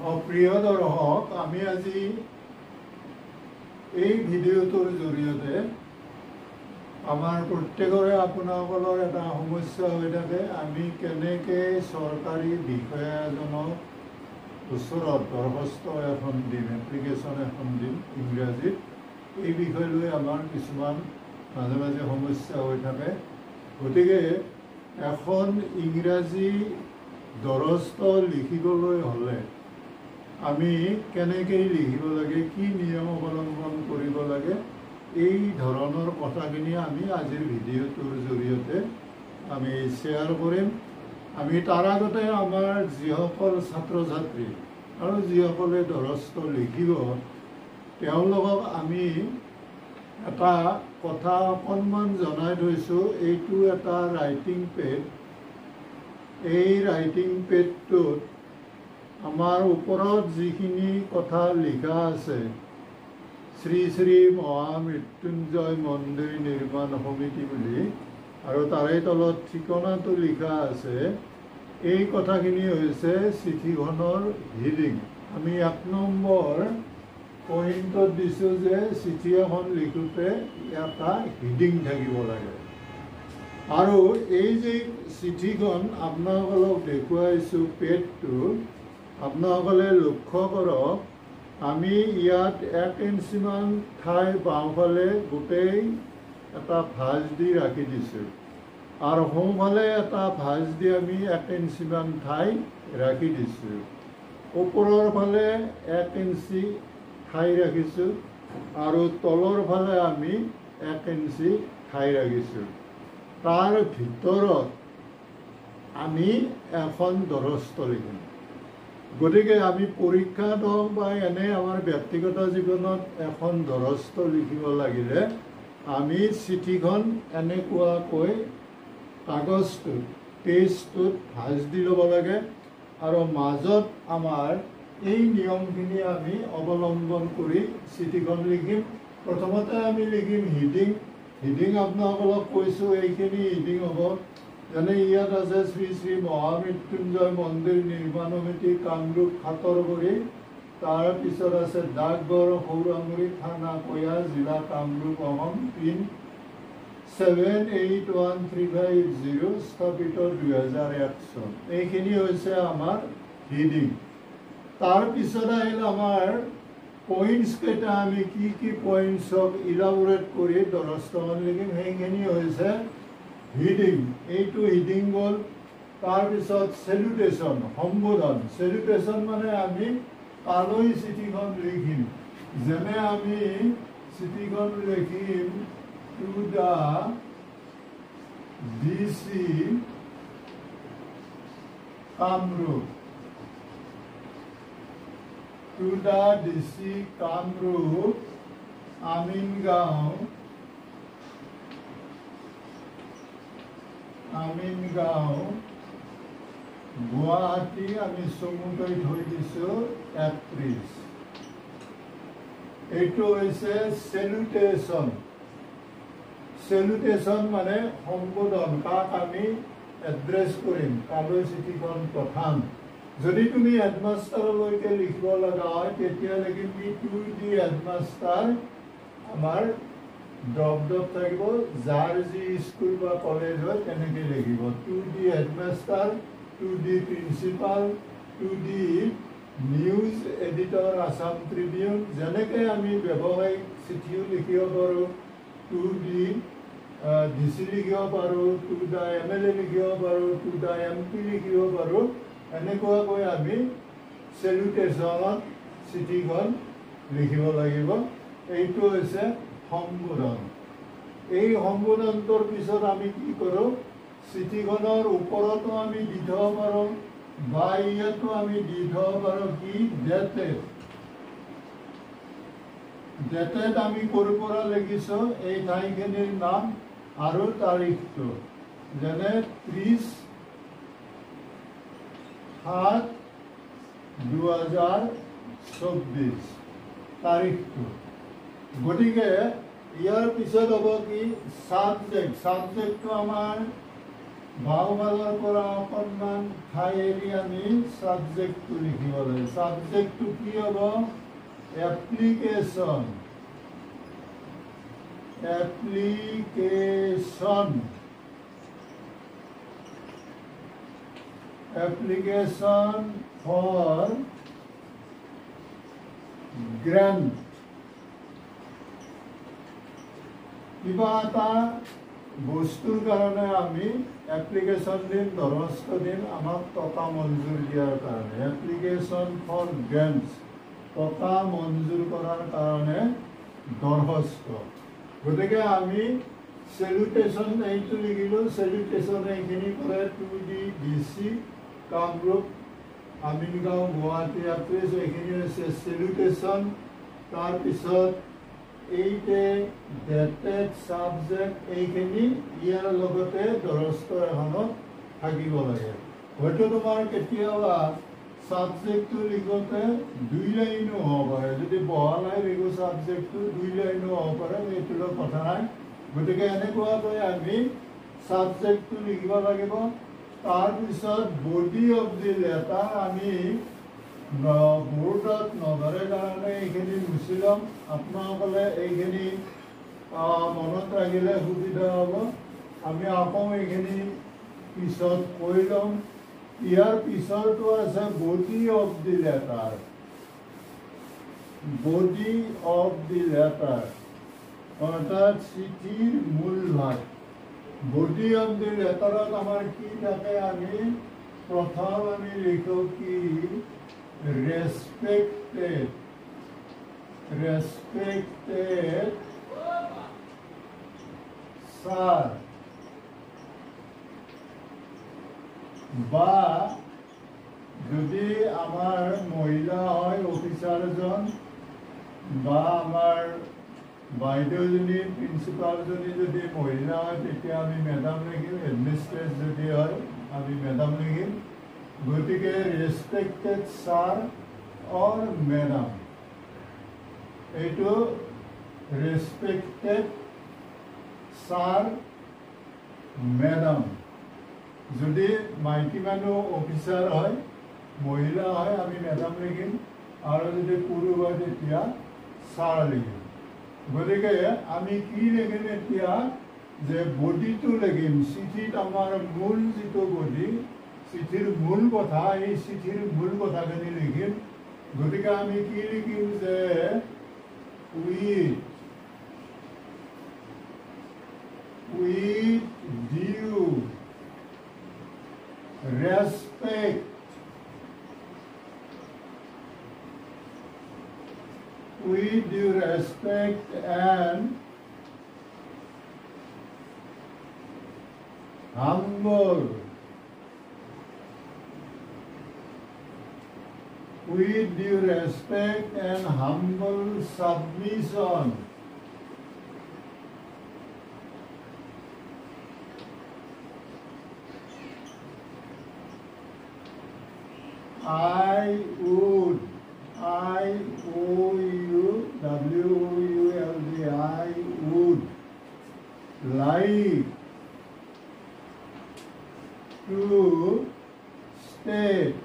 প্ৰিয় দৰ্শক, আমি আজি এই ভিডিঅ'টোৰ জৰিয়তে আমাৰ প্ৰত্যেকৰে আপোনালোকৰ এটা সমস্যা হৈ থাকে, আমি কেনেকৈ চৰকাৰী বিষয়া এজনক ওচৰত দৰখাস্ত এখন দিম, এপ্লিকেশ্যন এখন দিম ইংৰাজীত, এই বিষয় লৈ আমাৰ কিছুমান মাজে মাজে সমস্যা হৈ থাকে। গতিকে এখন ইংৰাজী দৰখাস্ত লিখিবলৈ হ'লে আমি কেনেকৈ লিখিব লাগে, কি নিয়ম অৱলম্বন কৰিব লাগে, এই ধৰণৰ কথাখিনি আমি আজিৰ ভিডিঅ'টোৰ জৰিয়তে আমি শ্বেয়াৰ কৰিম। আমি তাৰ আগতে আমাৰ যিসকল ছাত্ৰ ছাত্ৰী আৰু যিসকলে দৰখাস্ত লিখিব তেওঁলোকক আমি এটা কথা অকণমান জনাই থৈছোঁ। এইটো এটা ৰাইটিং পেড। এই ৰাইটিং পেডটোত আমাৰ ওপৰত যিখিনি কথা লিখা আছে, শ্ৰী শ্ৰী মহামৃত্যুঞ্জয় মন্দিৰ নিৰ্মাণ সমিতি বুলি, আৰু তাৰে তলত ঠিকনাটো লিখা আছে, এই কথাখিনি হৈছে চিঠিখনৰ হিডিং। আমি 1 নম্বৰ পইণ্টত দিছোঁ যে চিঠি এখন লিখোঁতে এটা হিডিং থাকিব লাগে। আৰু এই যে চিঠিখন আপোনালোকক দেখুৱাইছোঁ পেডটো, আপোনালোকে লক্ষ্য কৰক, আমি ইয়াত 1 ইঞ্চিমান ঠাই বাওঁফালে গোটেই এটা ভাঁজ দি ৰাখি দিছোঁ, আৰু সোঁফালে এটা ভাঁজ দি আমি 1 ইঞ্চিমান ঠাই ৰাখি দিছোঁ। ওপৰৰ ফালে 1 ইঞ্চি ঠাই ৰাখিছোঁ আৰু তলৰ ফালে আমি 1 ইঞ্চি ঠাই ৰাখিছোঁ। তাৰ ভিতৰত আমি এখন দৰখাস্ত লিখিম। গতিকে আমি পৰীক্ষাত হওক বা এনে আমাৰ ব্যক্তিগত জীৱনত এখন দৰখাস্ত লিখিব লাগিলে আমি চিঠিখন এনেকুৱাকৈ কাগজটোত পেজটোত ভাঁজ দি ল'ব লাগে, আৰু মাজত আমাৰ এই নিয়মখিনি আমি অৱলম্বন কৰি চিঠিখন লিখিম। প্ৰথমতে আমি লিখিম হিডিং। হিডিং আপোনালোকক কৈছোঁ, এইখিনি হিডিং হ'ব। যেনে ইয়াত আছে শ্ৰী শ্ৰী মহামৃত্যুঞ্জয় মন্দিৰ নিৰ্মাণ সমিতি কামৰূপ 7 তাৰপিছত আছে ডাকঘৰ সৌৰামুৰি থানা কয়া জিলা কামৰূপ অসম, পিন 781350, স্থাপিত 2001 চন। এইখিনি হৈছে আমাৰ হিডিং। তাৰপিছত আহিল আমাৰ পইণ্টছ কেইটা, আমি কি কি পইণ্টছক ইলাবৰেট কৰি দৰখাস্তখন লিখিম, সেইখিনি হৈছে হিডিং। এইটো হিডিং গ'ল। তাৰপিছত চেলুটেশ্যন, সম্বোধন। চেলুটেশ্যন মানে আমি কালৈ চিঠিখন লিখিম, যেনে আমি চিঠিখন লিখিম to the DC Kamrup, to the DC Kamrup Amingaon, Guwahati. আমি চমুকৈ থৈ দিছোঁ 31। এইটো হৈছে চেলুটেশ্যন। চেলুটেশ্যন মানে সম্বোধন, কাক আমি এড্ৰেছ কৰিম, কালৈ চিঠিখন পঠাম। যদি তুমি হেডমাষ্টাৰলৈকে লিখিব লগা হয় তেতিয়া লিখিম টু দি হেডমাষ্টাৰ, আমাৰ ড্ৰপ থাকিব, যাৰ যি স্কুল বা কলেজ হয় তেনেকৈ লিখিব। To the headmaster, to the principal, to the news editor Assam Tribune. যেনেকৈ আমি ব্যৱসায়িক চিঠিও লিখিব পাৰোঁ, টু দি DC লিখিব পাৰোঁ, টু দ্য MLA লিখিব পাৰোঁ, টু দ্য MP লিখিব পাৰোঁ। এনেকুৱাকৈ আমি চেলুটেশ্যনত চিঠিখন লিখিব লাগিব। এইটো হৈছে সম্বোধন। এই সম্বোধনটোৰ পিছত আমি কি কৰোঁ, চিঠিখনৰ ওপৰতো আমি দি থ'ব পাৰোঁ বা ইয়াতো আমি দি থ'ব পাৰোঁ কি ডেটেড। ডেটেড আমি ক'ৰ পৰা লিখিছোঁ, এই ঠাইখিনিৰ নাম আৰু তাৰিখটো, যেনে 30/7/2024 তাৰিখটো। গতিকে ইয়াৰ পিছত হ'ব কি ছাবজেক্ট। ছাবজেক্টটো আমাৰ বাওঁফালৰ পৰা অকণমান ঠাই এৰি আমি ছাবজেক্টটো লিখিব লাগে। ছাবজেক্টটো কি হ'ব? Application. Application. Application for grant. কিবা এটা বস্তুৰ কাৰণে আমি এপ্লিকেশ্যন দিম, দৰখাস্ত দিম আমাক টকা মঞ্জুৰ দিয়াৰ কাৰণে। এপ্লিকেশ্যন ফৰ গ্ৰেণ্টছ, টকা মঞ্জুৰ কৰাৰ কাৰণে দৰখাস্ত। গতিকে আমি চেলুটেশ্যন এইটো লিখিলোঁ। চেলুটেশ্যন এইখিনি কৰে to the DC Kamrup, Amingaon, Guwahati address. এইখিনি হৈছে চেলুটেশ্যন। তাৰপিছত এইটে ডেটেড ছাবজেক্ট, এইখিনি ইয়াৰ লগতে দৰখাস্ত এখনত থাকিব লাগে। হয়তো তোমাৰ কেতিয়াবা ছাবজেক্টটো লিখোঁতে 2 লাইনো হ'ব পাৰে, যদি বহলাই লিখোঁ ছাবজেক্টটো 2 লাইনো হ'ব পাৰে, এইটোলৈ কথা নাই। গতিকে এনেকুৱাকৈ আমি ছাবজেক্টটো লিখিব লাগিব। তাৰপিছত বডি অফ দি লেটাৰ আমি বৰ্ডত নধৰে কাৰণে এইখিনি মুচি ল'ম। আপোনালোকে এইখিনি মনত ৰাখিলে সুবিধা হ'ব। আমি আকৌ এইখিনি পিছত কৈ ল'ম। ইয়াৰ পিছৰটো আছে body of the letter. Body of the letter অৰ্থাৎ চিঠিৰ মূল ভাগ। বডি অফ দি লেটাৰত আমাৰ কি থাকে? আমি প্ৰথম আমি লিখোঁ কি? ৰেছপেক্টেড। ৰেছপেক্টেড ছাৰ, বা যদি আমাৰ মহিলা হয় অফিচাৰজন, বা আমাৰ বাইদেউজনী প্ৰিন্সিপালজনী যদি মহিলা হয় তেতিয়া আমি মেডাম লিখিম। হেডমিষ্ট্ৰেছ যদি হয় আমি মেডাম লিখিম। গতিকে ৰেছপেক্টেড ছাৰ অৰ মেডাম, এইটো ৰেছপেক্টেড ছাৰ মেডাম। যদি মাইকী মানুহ অফিচাৰ হয়, মহিলা হয় আমি মেডাম লিখিম, আৰু যদি পুৰুষ হয় তেতিয়া ছাৰ লিখিম। গতিকে আমি কি লিখিম এতিয়া? যে বডিটো লিখিম। চিঠিত আমাৰ মূল যিটো বডি, চিঠিৰ মূল কথা, এই চিঠিৰ মূল কথাখিনি লিখিম। গতিকে আমি কি লিখিম? যে with due respect and humble submission I would like to state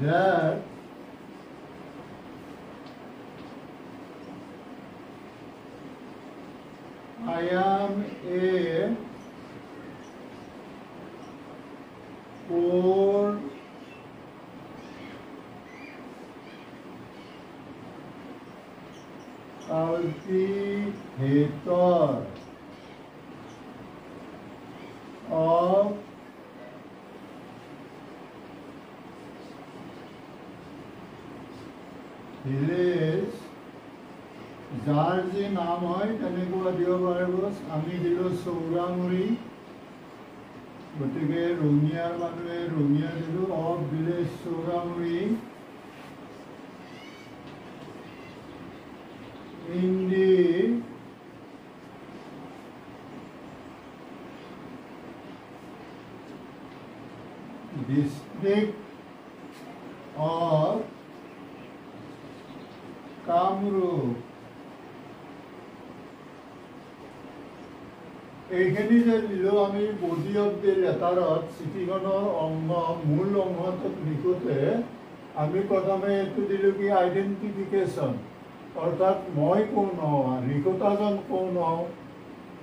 that I am a poor cultivator of village, যাৰ যি নাম হয় তেনেকুৱা দিব পাৰিব। আমি দিলোঁ চৌৰামুৰি, গতিকে ৰঙিয়াৰ মানুহে ৰঙিয়া দিলোঁ। Of village Chowramuri in the district of Kamrup এইখিনি যে দিলোঁ আমি বডি অফ দি লেটাৰত চিঠিখনৰ অংগ মূল অংশটোত লিখোঁতে আমি প্ৰথমে এইটো দিলোঁ কি আইডেণ্টিফিকেশ্যন, অৰ্থাৎ মই কোন হওঁ, লিখোঁতাজন কোন হওঁ,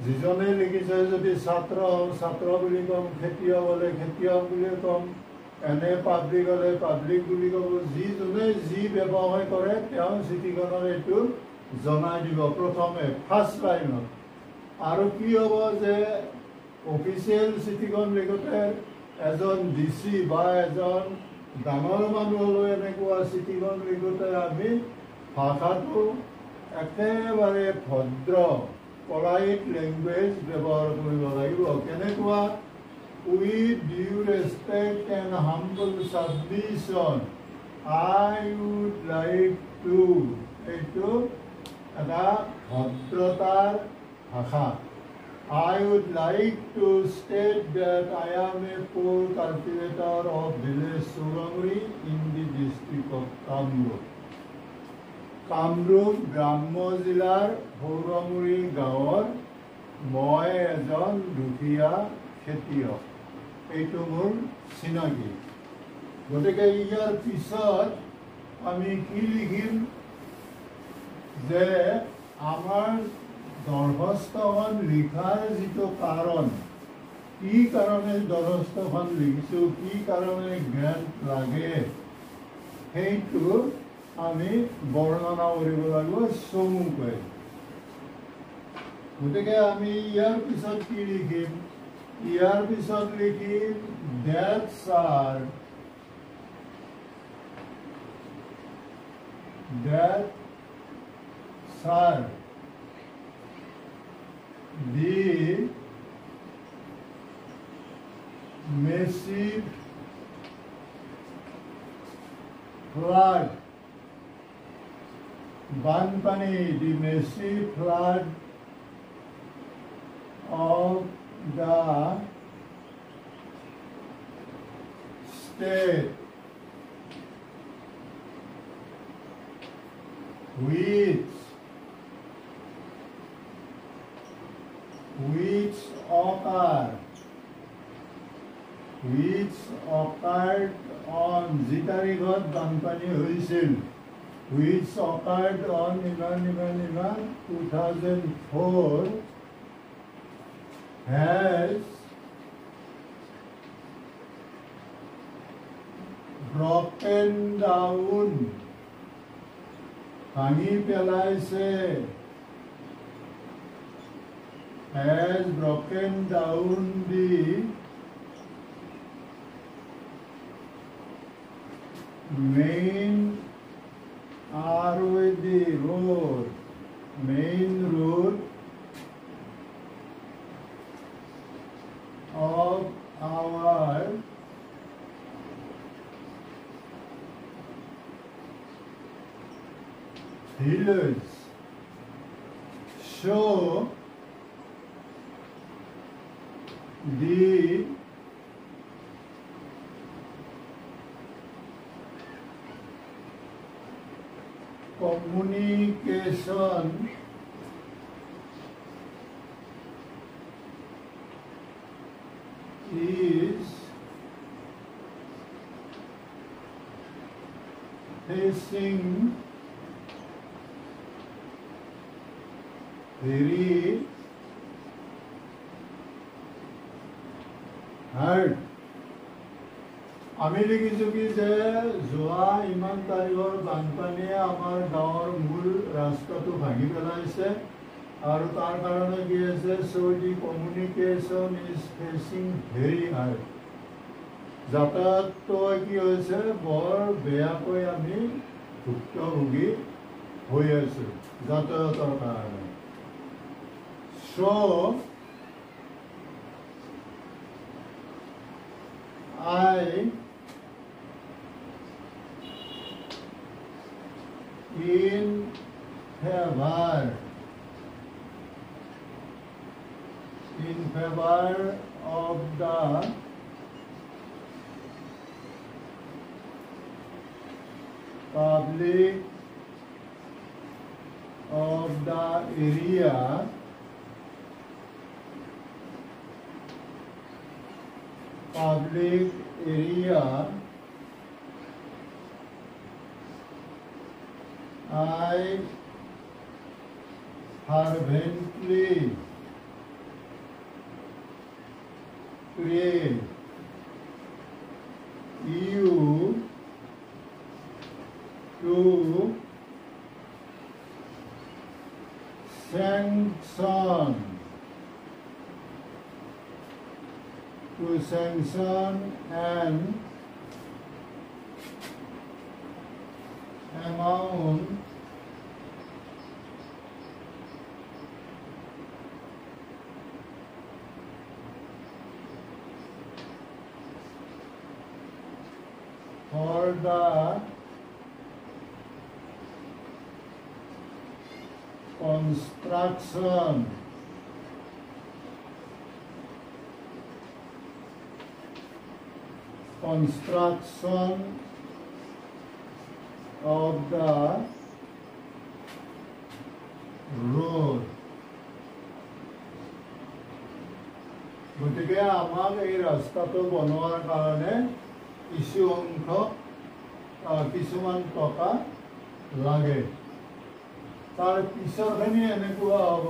যিজনে লিখিছে যদি ছাত্ৰ হওঁ ছাত্ৰ বুলি ক'ম, খেতিয়ক হ'লে খেতিয়ক বুলি ক'ম, এনে পাব্লিক হ'লে পাব্লিক বুলি ক'ব। যিজনে যি ব্যৱসায় কৰে তেওঁ চিঠিখনৰ এইটো জনাই দিব প্ৰথমে ফাৰ্ষ্ট লাইনত। আৰু কি হ'ব যে অফিচিয়েল চিঠিখন লিখোঁতে এজন DC বা এজন ডাঙৰ মানুহ হ'লেও এনেকুৱা চিঠিখন লিখোঁতে আমি ভাষাটো একেবাৰে ভদ্ৰ পলাইট লেংগুৱেজ ব্যৱহাৰ কৰিব লাগিব। কেনেকুৱা? With due respect and humble submission I would like to, এইটো এটা ভদ্ৰতাৰ ভাষা। I would like to state that I am a poor cultivator of village Suranguri in the district of Kamrup. Kamrup গ্ৰাম্য জিলাৰ সৌৰমুৰি গাঁৱৰ মই এজন দুখীয়া খেতিয়ক, এইটো মোৰ চিনাকি। গতিকে ইয়াৰ পিছত আমি কি লিখিম যে আমাৰ দৰখাস্তখন লিখাৰ যিটো কাৰণ, কি কাৰণে দৰখাস্তখন লিখিছোঁ, কি কাৰণে গ্ৰেণ্ট লাগে, সেইটো আমি বৰ্ণনা কৰিব লাগিব চমুকৈ। গতিকে আমি ইয়াৰ পিছত কি লিখিম? ইয়াৰ পিছত লিখিম that's R the massive flood, Banpani, the massive flood of the state which occurred on যি তাৰিখত বানপানী হৈছিল, which occurred on 2004 has broken down, ভাঙি পেলাইছে, has broken down the main road of our village. So the communication is facing very hard. আমি লিখিছোঁ কি যে যোৱা ইমান তাৰিখৰ বানপানীয়ে আমাৰ গাঁৱৰ মূল ৰাস্তাটো ভাঙি পেলাইছে আৰু তাৰ কাৰণে কি হৈছে, so the communication is facing very hard. যাতায়াতটো কি হৈছে, বৰ বেয়াকৈ আমি ভুক্তভোগী হৈ আছোঁ যাতায়াতৰ কাৰণে। So I in favor of the public of the area public area I fervently pray you to sanction an amount for the construction of the road. গতিকে আমাক এই ৰাস্তাটো বনোৱাৰ কাৰণে কিছু অংশ কিছুমান টকা লাগে। তাৰ পিছৰখিনি এনেকুৱা হ'ব,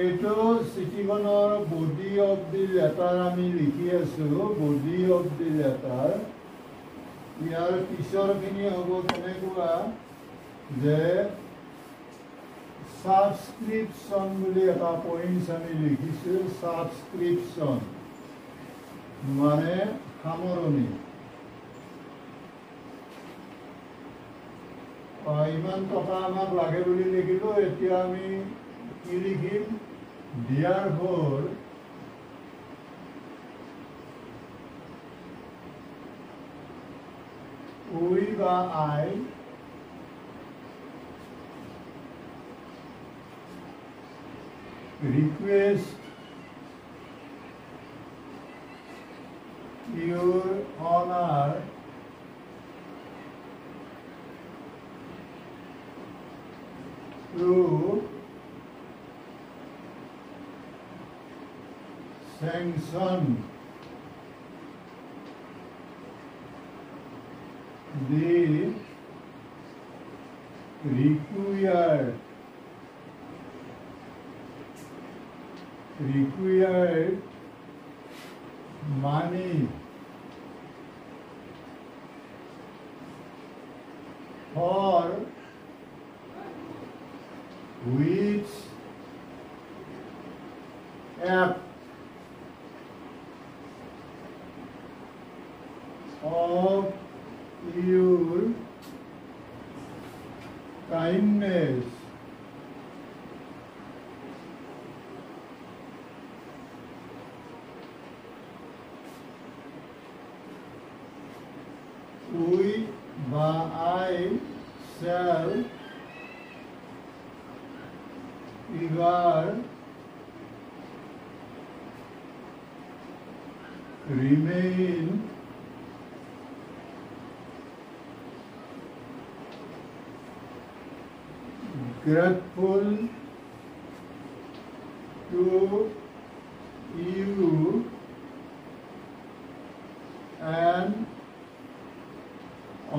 এইটো চিঠিখনৰ বডি অফ দি লেটাৰ আমি লিখি আছো, বডি অফ দি লেটাৰ। ইয়াৰ পিছৰখিনি হ'ব কেনেকুৱা যে সাবস্ক্ৰিপশন বুলি এটা পইণ্ট আমি লিখিছো। সাবস্ক্ৰিপশন মানে সামৰণি। ইমান টকা আমাক লাগে বুলি লিখিলো। এতিয়া আমি কি লিখিম? therefore we বা I request your honor to sanction the required money for which act of your kindness we বা I shall ever remain grateful to you and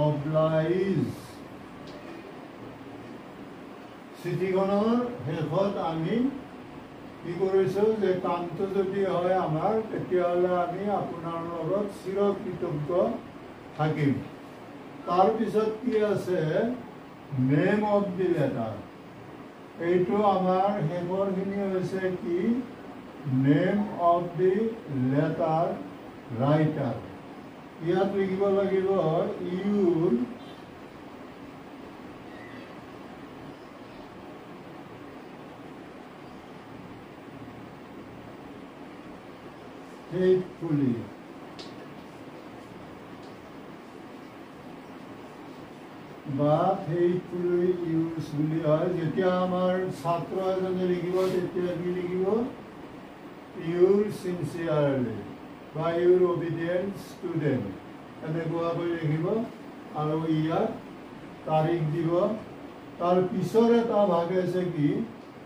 oblige। চিঠিখনৰ শেষত আমি কি কৰিছোঁ যে কামটো যদি হয় আমাৰ, তেতিয়াহ'লে আমি আপোনাৰ লগত চিৰকৃতজ্ঞ থাকিম। তাৰপিছত কি আছে? Name of the letter. এইটো আমাৰ শেষৰখিনি হৈছে কি? Name of the letter writer. ইয়াত লিখিব লাগিব ইউৰ faithfully বা faithfully use বুলি হয়। যেতিয়া আমাৰ ছাত্ৰ এজনে লিখিব তেতিয়া কি লিখিব? ইউৰ চিনচিয়াৰলি বা ইউৰ অবিডিয়েণ্ট ষ্টুডেণ্ট এনেকুৱাকৈ লিখিব। আৰু ইয়াত তাৰিখ দিব তাৰ পিছৰ এটা ভাগ আছে কি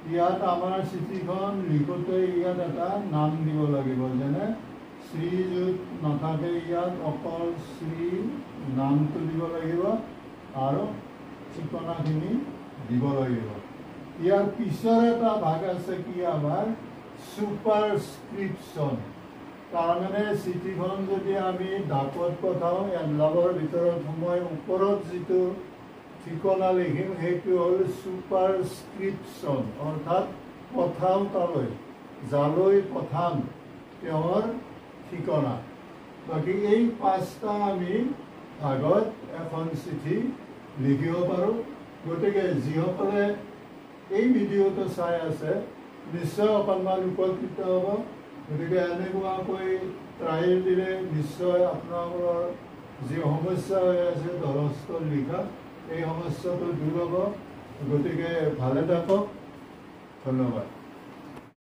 ইয়াত আমাৰ চিঠিখন লিখোঁতে ইয়াত এটা নাম দিব লাগিব যেনে শ্ৰীযুত নাথাকে ইয়াত অকল শ্ৰী নামটো দিব লাগিব আৰু ঠিকনাখিনি দিব লাগিব ইয়াৰ পিছৰ এটা ভাগ আছে কি আমাৰ সুপাৰস্ক্ৰিপশ্যন তাৰমানে চিঠিখন যদি আমি ডাকত পঠাওঁ এনভেলপৰ ভিতৰত সোমাই ওপৰত যিটো ঠিকনা লিখিম সেইটো হ'ল সুপাৰস্ক্ৰিপশ্যন অৰ্থাৎ পঠাওঁতালৈ যালৈ পঠাম তেওঁৰ ঠিকনা বাকী এই পাঁচটা আমি ভাগত এখন চিঠি লিখিব পাৰোঁ গতিকে যিসকলে এই ভিডিঅ'টো চাই আছে নিশ্চয় অকণমান উপকৃত হ'ব গতিকে এনেকুৱাকৈ ট্ৰায়েল দিলে নিশ্চয় আপোনালোকৰ যি সমস্যা হৈ আছে দৰখাস্ত লিখা এই সমস্যাটো দূৰ হ'ব গতিকে ভালে থাকক ধন্যবাদ